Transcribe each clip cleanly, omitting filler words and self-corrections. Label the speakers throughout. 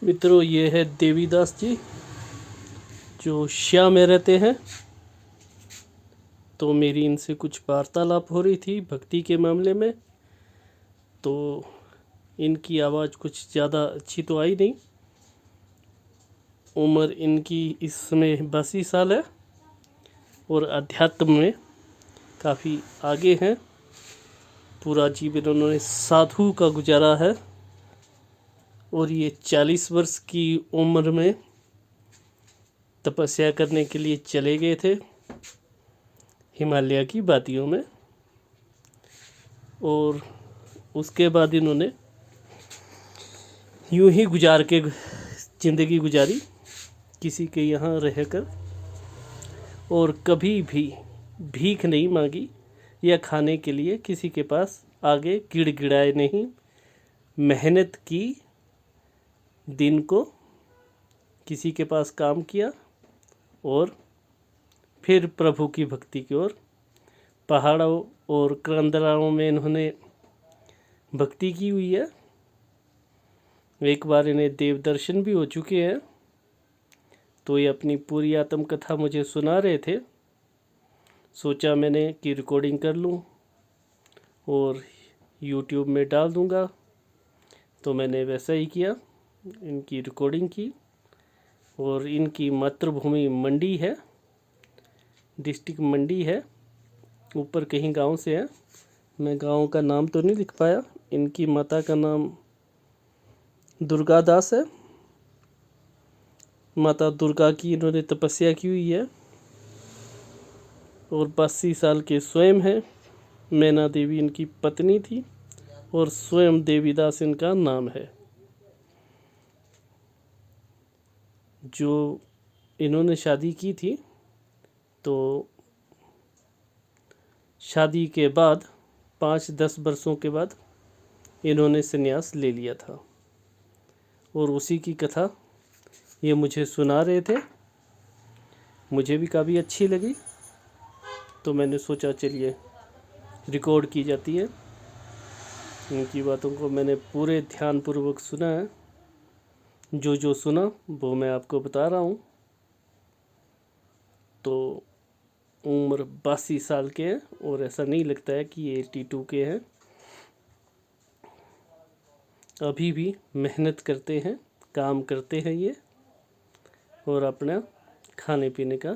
Speaker 1: मित्रों, ये है देवीदास जी जो श्या में रहते हैं। तो मेरी इनसे कुछ वार्तालाप हो रही थी भक्ति के मामले में। तो इनकी आवाज़ कुछ ज़्यादा अच्छी तो आई नहीं। उम्र इनकी इस समय 82 साल है और अध्यात्म में काफ़ी आगे हैं। पूरा जीवन उन्होंने साधु का गुजारा है और ये 40 वर्ष की उम्र में तपस्या करने के लिए चले गए थे हिमालय की वादियों में। और उसके बाद इन्होंने यूं ही गुजार के ज़िंदगी गुजारी, किसी के यहाँ रहकर, और कभी भी भीख नहीं मांगी या खाने के लिए किसी के पास आगे गिड़गिड़ाए नहीं। मेहनत की, दिन को किसी के पास काम किया और फिर प्रभु की भक्ति की ओर पहाड़ों और करंदराओं में इन्होंने भक्ति की हुई है। एक बार इन्हें देव दर्शन भी हो चुके हैं। तो ये अपनी पूरी आत्मकथा मुझे सुना रहे थे। सोचा मैंने कि रिकॉर्डिंग कर लूं और YouTube में डाल दूंगा। तो मैंने वैसा ही किया, इनकी रिकॉर्डिंग की। और इनकी मातृभूमि मंडी है, डिस्ट्रिक्ट मंडी है, ऊपर कहीं गांव से है। मैं गांव का नाम तो नहीं लिख पाया। इनकी माता का नाम दुर्गा दास है। माता दुर्गा की इन्होंने तपस्या की हुई है और 82 साल के स्वयं हैं। मैना देवी इनकी पत्नी थी और स्वयं देवीदास इनका नाम है। जो इन्होंने शादी की थी, तो शादी के बाद 5-10 वर्षों के बाद इन्होंने संन्यास ले लिया था और उसी की कथा ये मुझे सुना रहे थे। मुझे भी काफ़ी अच्छी लगी, तो मैंने सोचा चलिए रिकॉर्ड की जाती है। इनकी बातों को मैंने पूरे ध्यानपूर्वक सुना है। जो जो सुना वो मैं आपको बता रहा हूँ। तो उम्र 82 साल के हैं और ऐसा नहीं लगता है कि ये 82 के हैं। अभी भी मेहनत करते हैं, काम करते हैं ये, और अपना खाने पीने का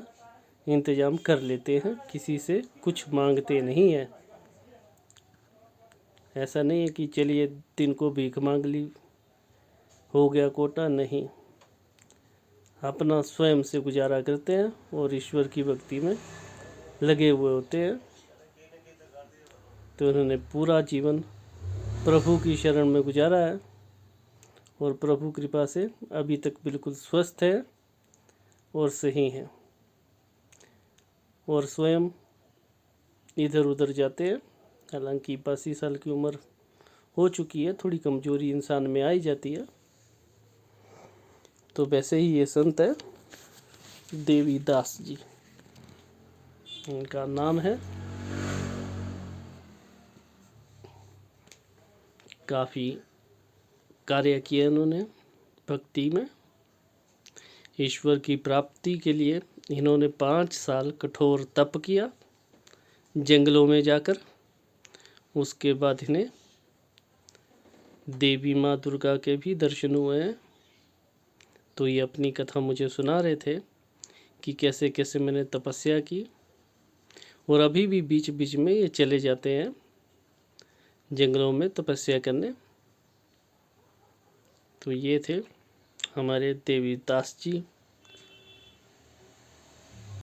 Speaker 1: इंतज़ाम कर लेते हैं। किसी से कुछ मांगते नहीं हैं। ऐसा नहीं है कि चलिए दिन को भीख मांग ली, हो गया कोटा, नहीं। अपना स्वयं से गुजारा करते हैं और ईश्वर की भक्ति में लगे हुए होते हैं। तो उन्होंने पूरा जीवन प्रभु की शरण में गुजारा है और प्रभु कृपा से अभी तक बिल्कुल स्वस्थ है और सही हैं। और स्वयं इधर उधर जाते हैं। हालांकि 82 साल की उम्र हो चुकी है, थोड़ी कमजोरी इंसान में आई जाती है। तो वैसे ही ये संत है देवीदास जी, इनका नाम है। काफ़ी कार्य किए उन्होंने भक्ति में। ईश्वर की प्राप्ति के लिए इन्होंने 5 साल कठोर तप किया जंगलों में जाकर। उसके बाद इन्हें देवी माँ दुर्गा के भी दर्शन हुए हैं। तो ये अपनी कथा मुझे सुना रहे थे कि कैसे कैसे मैंने तपस्या की, और अभी भी बीच बीच में ये चले जाते हैं जंगलों में तपस्या करने। तो ये थे हमारे देवीदास जी।